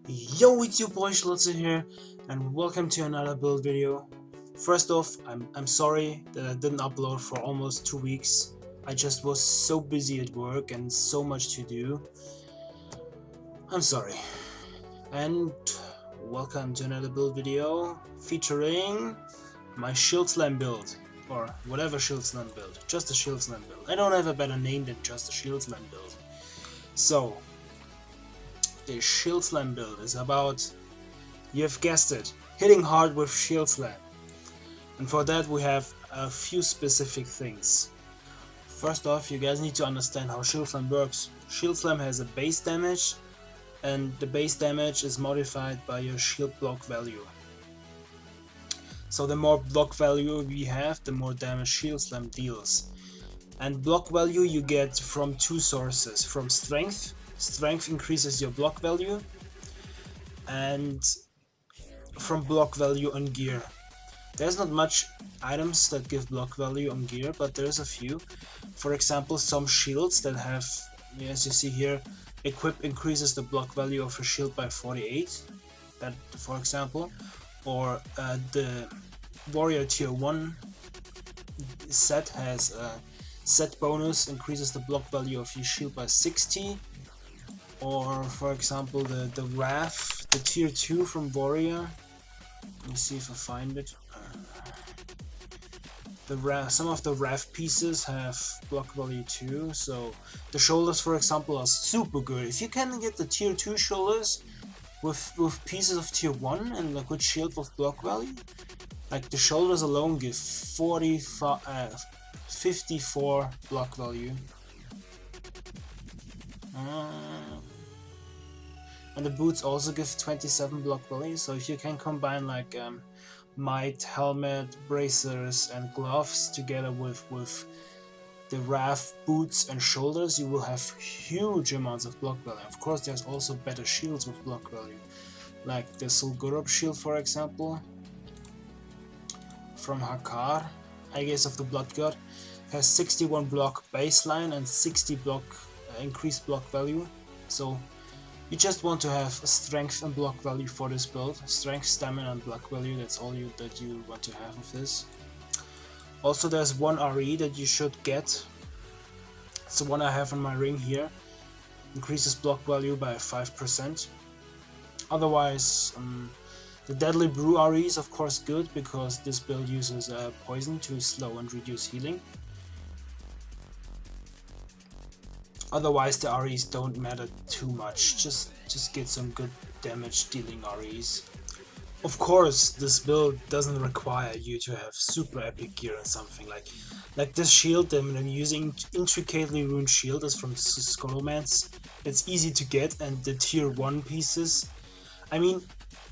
Yo, it's your boy Shieldslammer here, and welcome to another build video. First off, I'm sorry that I didn't upload for almost 2 weeks. I just was so busy at work and so much to do. I'm sorry. And welcome to another build video featuring my Shieldslammer build, or whatever Shieldslammer build, just a Shieldslammer build. I don't have a better name than just a Shieldslammer build. So, the Shieldslammer build is about, you've guessed it, hitting hard with Shieldslammer. And for that we have a few specific things. First off, you guys need to understand how Shieldslammer works. Shieldslammer has a base damage, and the base damage is modified by your shield block value. So the more block value we have, the more damage Shieldslammer deals. And block value you get from two sources, from strength. Strength increases your block value, and from block value on gear. There's not much items that give block value on gear, but there's a few. For example, some shields that have, as you see here, equip increases the block value of a shield by 48, that for example, or the warrior tier 1 set has a set bonus, increases the block value of your shield by 60. Or for example the Wrath, the tier 2 from Warrior. Let me see if I find it. Some of the Wrath pieces have block value too, so the shoulders for example are super good. If you can get the tier 2 shoulders with pieces of tier 1 and a good shield with block value, like the shoulders alone give 54 block value. And the boots also give 27 block value, so if you can combine like might, helmet, bracers and gloves together with the Wrath boots and shoulders, you will have huge amounts of block value. Of course there's also better shields with block value, like the Sulgurub shield for example, from Hakar, I guess of the Blood God, has 61 block baseline and 60 block increased block value. So you just want to have strength and block value for this build. Strength, stamina and block value, that's all that you want to have with this. Also there's one RE that you should get. It's the one I have on my ring here. Increases block value by 5%. Otherwise, the Deadly Brew RE is of course good, because this build uses poison to slow and reduce healing. Otherwise the REs don't matter too much, just get some good damage dealing REs. Of course this build doesn't require you to have super epic gear or something, like this shield that I'm using, intricately runed shield, is from Skullman's. It's easy to get, and the tier 1 pieces, I mean,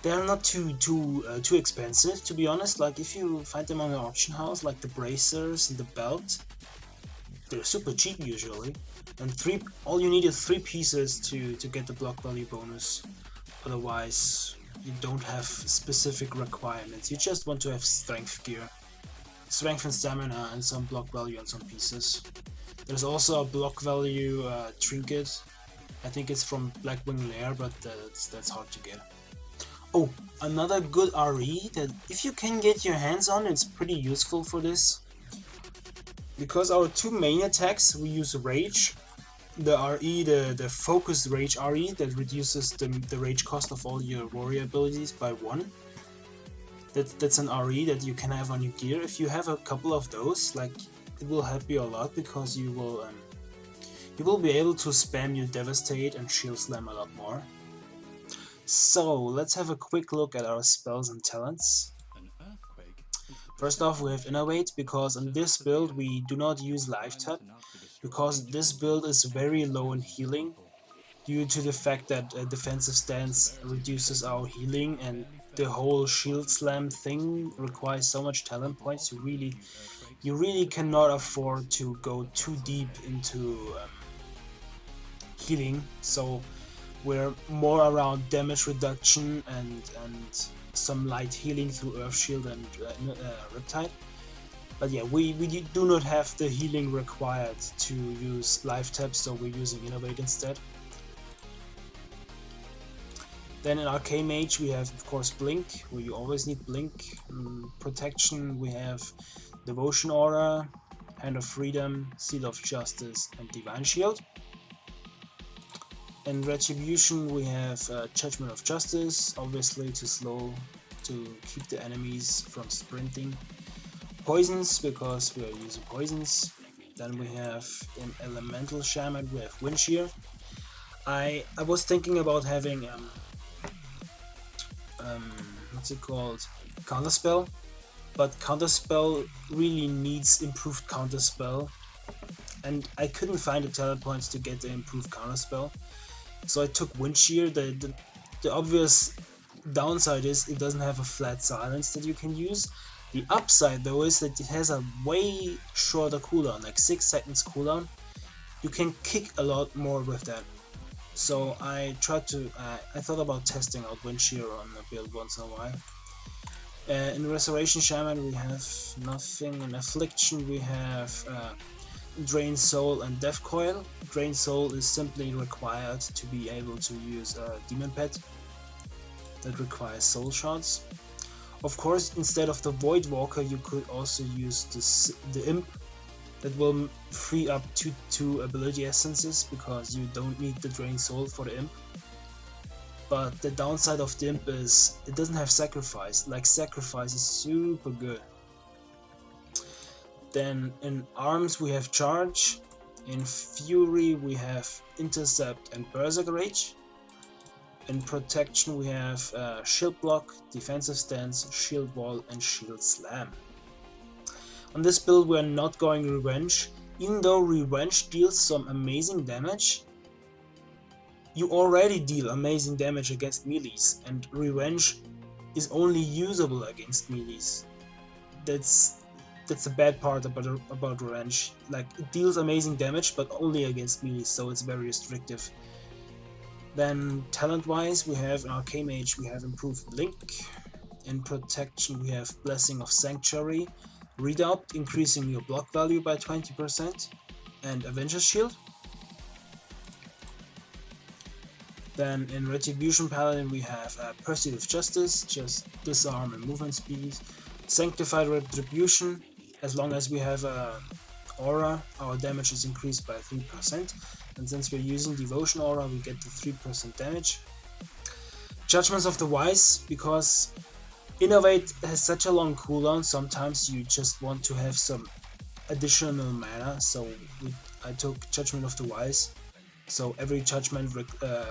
they're not too expensive to be honest. Like if you find them on the auction house, like the bracers and the belt, they're super cheap usually. And all you need is 3 pieces to get the block value bonus. Otherwise you don't have specific requirements, you just want to have strength gear. Strength and stamina and some block value on some pieces. There's also a block value trinket. I think it's from Blackwing Lair, but that's hard to get. Oh, another good RE that if you can get your hands on, it's pretty useful for this. Because our 2 main attacks, we use Rage, the RE, the focused Rage RE that reduces the rage cost of all your warrior abilities by 1. That's an RE that you can have on your gear. If you have a couple of those, like, it will help you a lot, because you will be able to spam your Devastate and Shieldslammer a lot more. So let's have a quick look at our spells and talents. First off, we have Innovate, because on this build we do not use Life Tap, because this build is very low in healing, due to the fact that a defensive stance reduces our healing, and the whole Shield Slam thing requires so much talent points. You really cannot afford to go too deep into healing, so we're more around damage reduction and some light healing through Earth Shield and Riptide. But yeah, we do not have the healing required to use Life Tap, so we're using Innovate instead. Then in Arcane Mage we have of course Blink, where you always need Blink. Protection we have Devotion Aura, Hand of Freedom, Seal of Justice, and Divine Shield. In Retribution we have Judgment of Justice, obviously to keep the enemies from sprinting. Poisons, because we are using poisons. Then we have in Elemental Shaman we have Wind Shear. I was thinking about having what's it called, Counterspell, but Counterspell really needs improved Counterspell, and I couldn't find the talent points to get the improved Counterspell, so I took Wind Shear. The obvious downside is it doesn't have a flat silence that you can use. The upside though is that it has a way shorter cooldown, like 6 seconds cooldown. You can kick a lot more with that. So I thought about testing out Wind Shear on a build once in a while. In Restoration Shaman we have nothing. In Affliction we have Drain Soul and Death Coil. Drain Soul is simply required to be able to use a Demon Pet that requires Soul Shards. Of course, instead of the Void Walker you could also use the Imp. That will free up 2 ability essences, because you don't need the Drain Soul for the Imp. But the downside of the Imp is it doesn't have Sacrifice. Like, Sacrifice is super good. Then in Arms we have Charge. In Fury we have Intercept and Berserker Rage. In Protection we have Shield Block, Defensive Stance, Shield Wall, and Shield Slam. On this build we are not going Revenge. Even though Revenge deals some amazing damage, you already deal amazing damage against melees, and Revenge is only usable against melees. That's the bad part about Revenge. Like, it deals amazing damage but only against melees, so it's very restrictive. Then talent wise we have in Arcane Mage we have improved Blink. In Protection we have Blessing of Sanctuary, Redoubt, increasing your block value by 20%, and Avenger Shield. Then in Retribution Paladin we have Pursuit of Justice, just disarm and movement speed. Sanctified Retribution, as long as we have Aura, our damage is increased by 3%, and since we're using Devotion Aura we get the 3% damage. Judgments of the Wise, because Innovate has such a long cooldown, sometimes you just want to have some additional mana, so I took Judgment of the Wise. So every judgment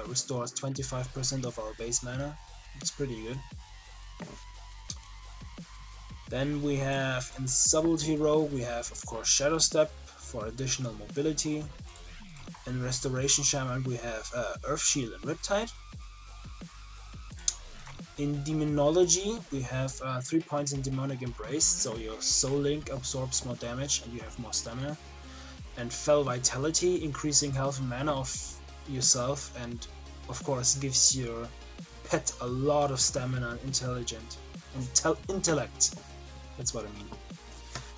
restores 25% of our base mana. It's pretty good. Then we have in Subtlety row we have of course Shadow Step for additional mobility. In Restoration Shaman we have Earth Shield and Riptide. In Demonology we have 3 points in Demonic Embrace, so your Soul Link absorbs more damage and you have more stamina. And Fell Vitality, increasing health and mana of yourself, and of course gives your pet a lot of stamina and intellect. That's what I mean.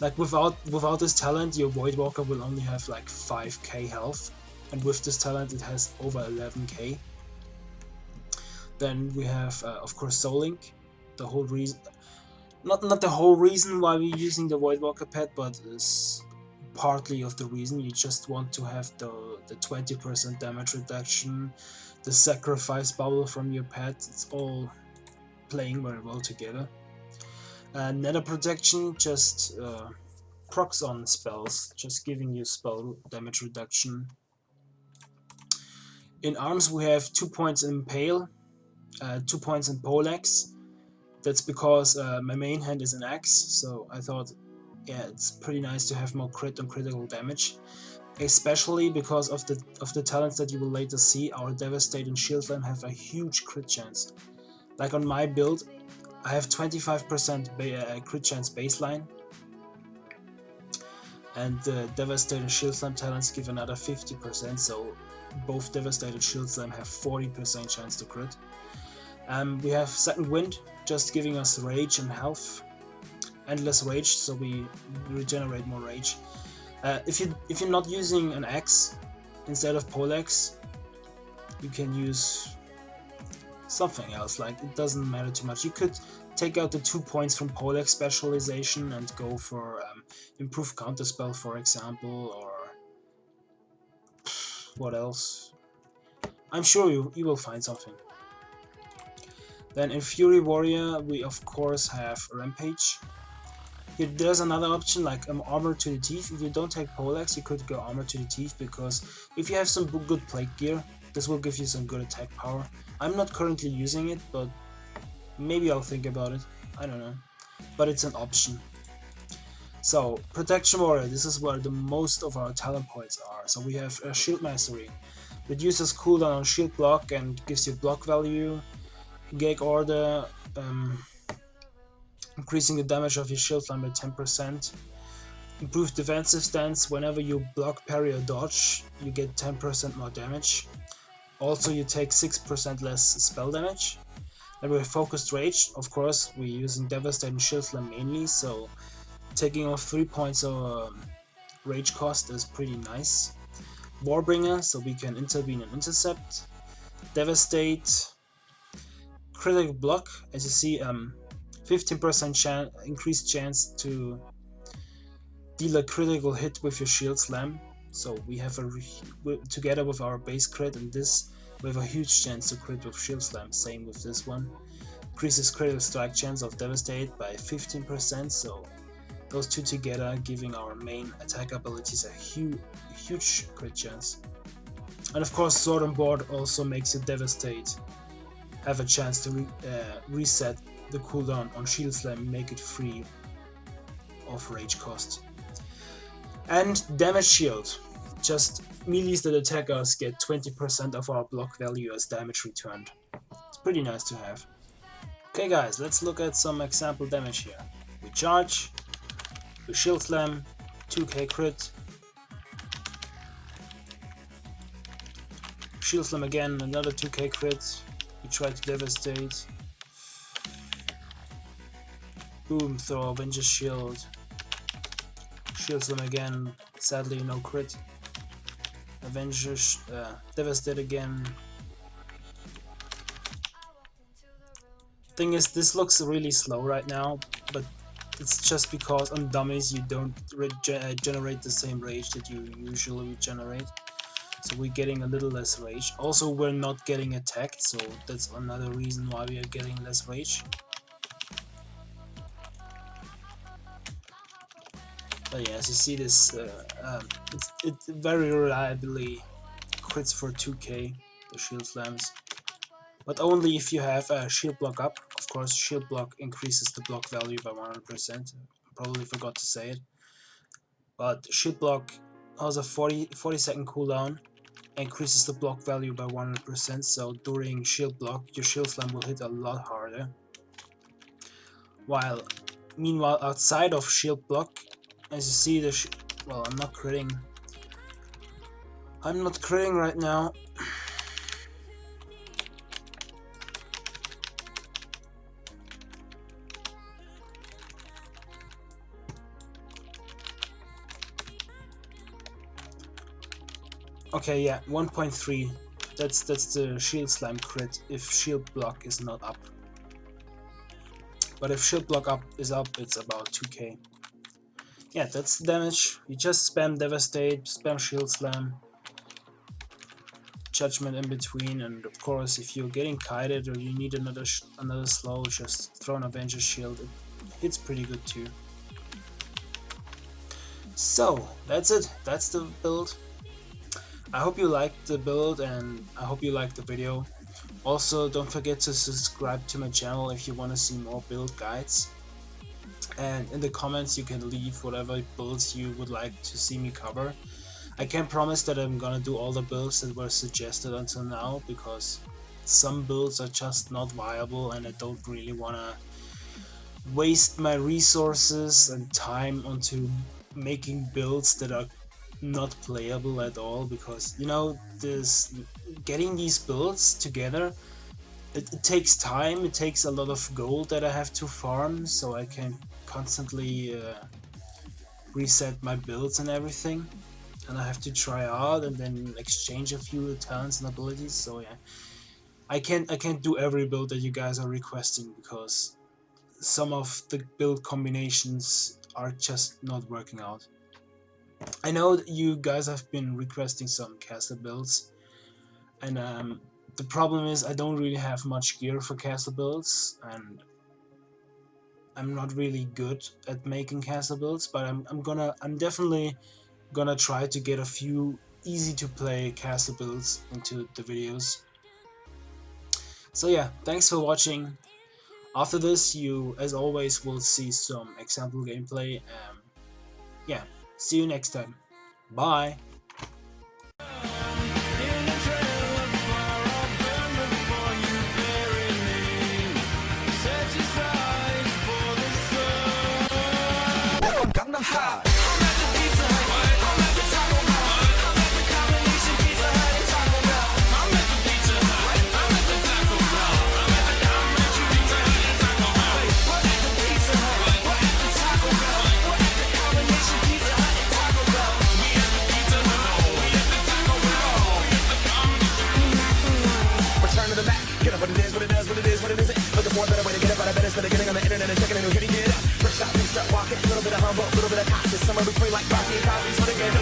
Like, without this talent your Void Walker will only have like 5k health, and with this talent it has over 11k. Then we have of course Soul Link. The whole reason, not the whole reason why we're using the Void Walker pet, but is partly of the reason. You just want to have the 20% damage reduction, the sacrifice bubble from your pet. It's all playing very well together. Nether Protection, just procs on spells, just giving you spell damage reduction. In Arms we have 2 points in Impale, 2 points in Poleaxe. That's because my main hand is an axe, so I thought, yeah, it's pretty nice to have more crit and critical damage, especially because of the talents that you will later see. Our Devastate and Shieldslammer have a huge crit chance. Like on my build, I have 25% crit chance baseline, and the Devastate and Shieldslammer talents give another 50%, so both Devastate and Shieldslammer have 40% chance to crit. We have Second Wind, just giving us rage and health. Endless Rage, so we regenerate more rage. If you're not using an axe instead of Poleaxe, you can use something else, like it doesn't matter too much. You could take out the 2 points from Polex specialization and go for improved counterspell, for example, or what else? I'm sure you will find something. Then in Fury Warrior we of course have Rampage. Here, there's another option like Armor to the Teeth. If you don't take Polex, you could go Armor to the Teeth, because if you have some good Plague Gear, this will give you some good attack power. I'm not currently using it, but maybe I'll think about it. I don't know. But it's an option. So, Protection Warrior, this is where the most of our talent points are. So we have Shield Mastery. Reduces cooldown on shield block and gives you block value. Gag Order, increasing the damage of your Shieldslammer by 10%. Improved defensive stance, whenever you block, parry or dodge, you get 10% more damage. Also you take 6% less spell damage. Then we have Focused Rage, of course we're using Devastate and Shieldslam mainly, so taking off 3 points of rage cost is pretty nice. Warbringer, so we can intervene and intercept. Devastate, critical block, as you see, 15% increased chance to deal a critical hit with your shield slam. So we have together with our base crit and this, we have a huge chance to crit with shield slam. Same with this one. Increases critical strike chance of devastate by 15%. So those two together giving our main attack abilities a huge crit chance. And of course, Sword and Board also makes you devastate have a chance to reset the cooldown on Shield Slam, make it free of rage cost. And Damage Shield, just melees that attack us get 20% of our block value as damage returned. It's pretty nice to have. Okay guys, let's look at some example damage here. We charge, we Shield Slam, 2k crit, Shield Slam again, another 2k crit, we try to devastate, boom, throw Avenger Shield, Shield Slam again, sadly no crit, Avenger, devastate again. Thing is, this looks really slow right now, but it's just because on dummies you don't generate the same rage that you usually generate. So we're getting a little less rage. Also, we're not getting attacked, so that's another reason why we are getting less rage. But yeah, as you see, this it very reliably crits for 2k, the shield slams. But only if you have a shield block up. Of course, shield block increases the block value by 100%. Probably forgot to say it. But shield block has a 40-second cooldown, increases the block value by 100%. So during shield block, your shield slam will hit a lot harder. Meanwhile, outside of shield block, as you see, well, I'm not critting right now. Okay, yeah, 1.3. That's the shield slam crit if shield block is not up. But if shield block is up, it's about 2k. Yeah, that's the damage. You just spam devastate, spam shield slam, judgment in between, and of course, if you're getting kited or you need another slow, just throw an Avenger shield. It hits pretty good too. So that's it. That's the build. I hope you liked the build and I hope you liked the video. Also, don't forget to subscribe to my channel if you want to see more build guides. And in the comments you can leave whatever builds you would like to see me cover. I can't promise that I'm gonna do all the builds that were suggested until now, because some builds are just not viable and I don't really wanna waste my resources and time onto making builds that are not playable at all, because you know, getting these builds together, it takes time, it takes a lot of gold that I have to farm, so I can constantly reset my builds and everything, and I have to try out and then exchange a few talents and abilities. So yeah, I can't do every build that you guys are requesting because some of the build combinations are just not working out. I know that you guys have been requesting some caster builds, and the problem is I don't really have much gear for caster builds, and I'm not really good at making caster builds, but I'm definitely gonna try to get a few easy to play caster builds into the videos. So yeah, thanks for watching. After this, you, as always, will see some example gameplay. Yeah, see you next time. Bye! Getting on the internet and checking it, hitting it up. First shot, start walking, a little bit of humble, a little bit of cautious, somewhere between like coffee and coffee. So again,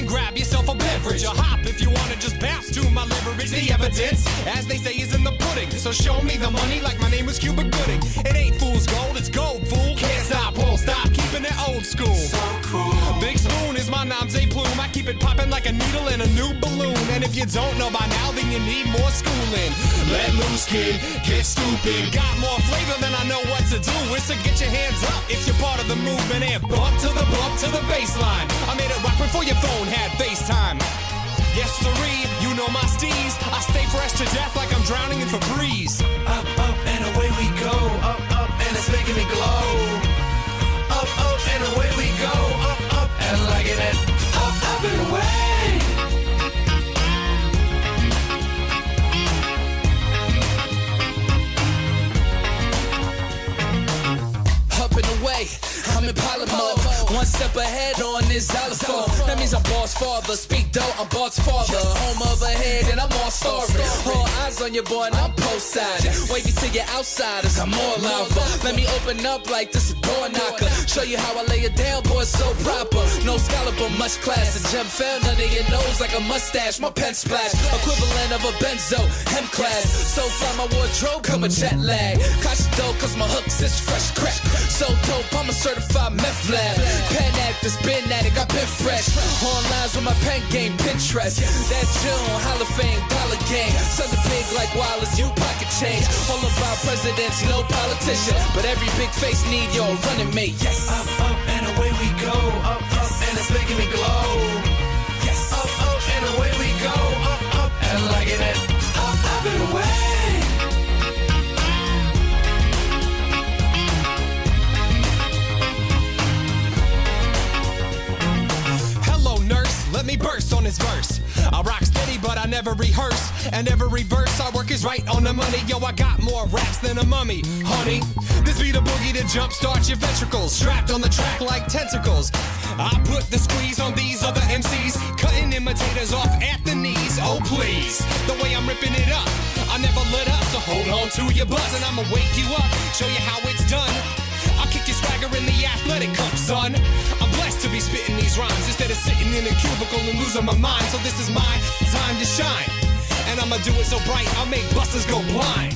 grab yourself a beverage or hop if you wanna just bounce to my leverage. The evidence, as they say, is in the pudding. So show me the money like my name was Cuba Gooding. It ain't fool's gold, it's gold, fool. Can't stop, won't stop, keeping it old school. So cool. Big Spoon is my nom de plume. I keep it popping like a needle in a new balloon. And if you don't know by now, then you need more schooling. Let loose, kid, get stupid. Got more flavor than I know what to do. It's to get your hands up if you're part of the movement and bump to the baseline. I made it rock before your phone had FaceTime. Yes, sirree, you know my steez. I stay fresh to death like I'm drowning in Febreze. Up, up, and away we go. Up, up, and it's making me glow. Up, up, and away we go. Up, up, and liking it. Up, up, and away. Up and away, I'm in pilot mode. One step ahead on this xylophone. That means I'm boss father. Speak though, I'm boss father. Home of a head and I'm all starving. All eyes on your boy and I'm post-side. Wavy to your outsiders, I'm more lava. Let me open up like this a door knocker. Show you how I lay it down, boy, it's so proper. No scholar but much class. A gem found under your nose like a mustache. My pen splash, equivalent of a benzo. Hem class, so far my wardrobe come a jet lag. Cautious though, cause my hooks is fresh crack. So dope, I'm a certified meth lab. Pen actors, been at it, got been fresh. On lines with my pen game, Pinterest. That June, Hall of Fame, dollar game. Something big like Wallace, you pocket change. All about presidents, no politician. But every big face need your running mate, yes. Up, up, and away we go. Up, up, and it's making me glow. Yes. Up, up, and away we go. Up, up, and liking it. Up, up, and away. Let me burst on this verse. I rock steady, but I never rehearse. And every verse I work is right on the money. Yo, I got more raps than a mummy, honey. This be the boogie to jumpstart your ventricles. Strapped on the track like tentacles. I put the squeeze on these other MCs. Cutting imitators off at the knees. Oh, please. The way I'm ripping it up, I never let up. So hold on to your buzz and I'ma wake you up. Show you how it's done. I'll kick your swagger in the athletic cup, son. I'm blessed to be spitting these rhymes instead of sitting in a cubicle and losing my mind. So this is my time to shine. And I'ma do it so bright, I'll make busters go blind.